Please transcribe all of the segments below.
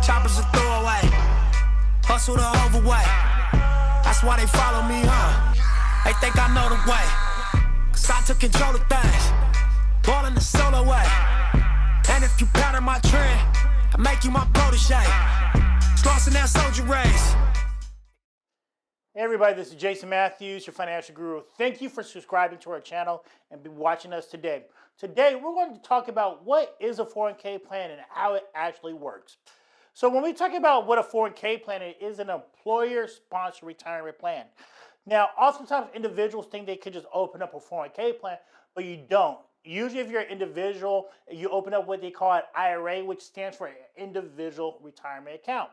Choppers a throwaway. Hustle the overweight. That's why they follow me, huh? They think I know the way. Cause I took control of things. Ballin' the solo way. And if you pattern my trend, I make you my protege. Slossin' that soldier race. Hey everybody, this is Jason Matthews, your financial guru. Thank you for subscribing to our channel and be watching us today. Today, we're going to talk about what is a 401k plan and how it actually works. So when we talk about what a 401k plan is, it is an employer-sponsored retirement plan. Now, oftentimes individuals think they could just open up a 401k plan, but you don't. Usually if you're an individual, you open up what they call an IRA, which stands for an individual retirement account.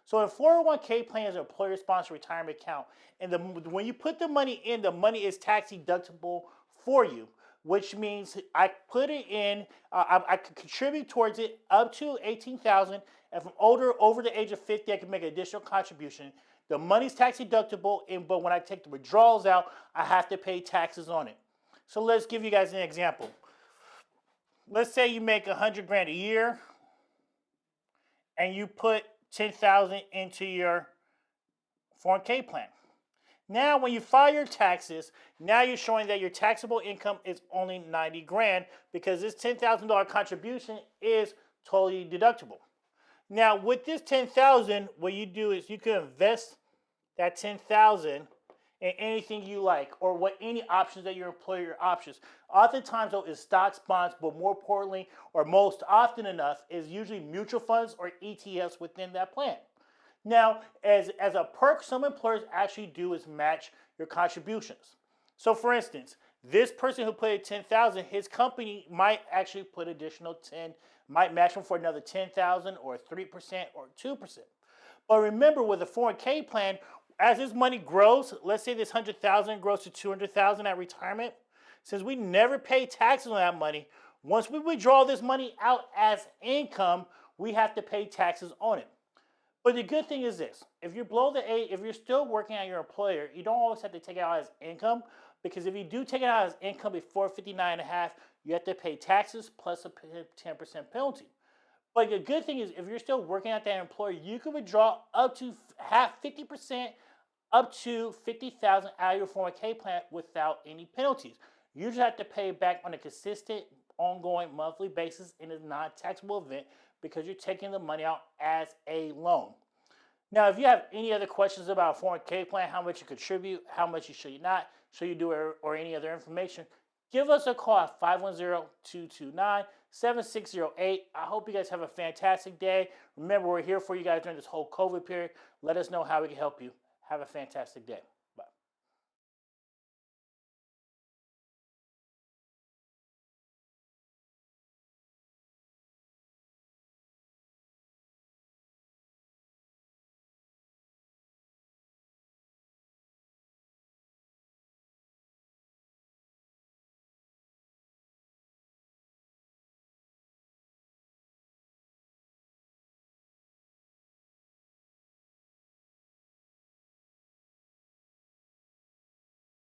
So a 401k plan is an employer-sponsored retirement account. And when you put the money in, the money is tax deductible for you, which means I put it in, I can contribute towards it up to $18,000. And from over the age of 50, I can make an additional contribution. The money's tax deductible, but when I take the withdrawals out, I have to pay taxes on it. So let's give you guys an example. Let's say you make $100,000 a year and you put $10,000 into your 401k plan. Now, when you file your taxes, now you're showing that your taxable income is only $90,000 because this $10,000 contribution is totally deductible. Now, with this $10,000, what you do is you can invest that $10,000 in anything you like, or what any options that your employer options. Oftentimes, though, is stocks, bonds, but more importantly, or most often enough, is usually mutual funds or ETFs within that plan. Now, as a perk, some employers actually do is match your contributions. So, for instance, this person who put in $10,000, his company might actually put additional 10, might match them for another $10,000 or 3% or 2%. But remember, with a 401k plan, as this money grows, let's say this $100,000 grows to $200,000 at retirement, since we never pay taxes on that money, once we withdraw this money out as income, we have to pay taxes on it. But the good thing is this: if you're below the age, if you're still working at your employer, you don't always have to take it out as income, because if you do take it out as income before 59.5, you have to pay taxes plus a 10% penalty. But the good thing is, if you're still working at that employer, you can withdraw up to 50%, up to $50,000 out of your 401k plan without any penalties. You just have to pay back on a consistent, ongoing monthly basis in a non-taxable event because you're taking the money out as a loan. Now, if you have any other questions about a 401k plan, how much you contribute, how much you should you not, should you do it, or any other information, give us a call at 510-229-7608. I hope you guys have a fantastic day. Remember, we're here for you guys during this whole COVID period. Let us know how we can help you. Have a fantastic day.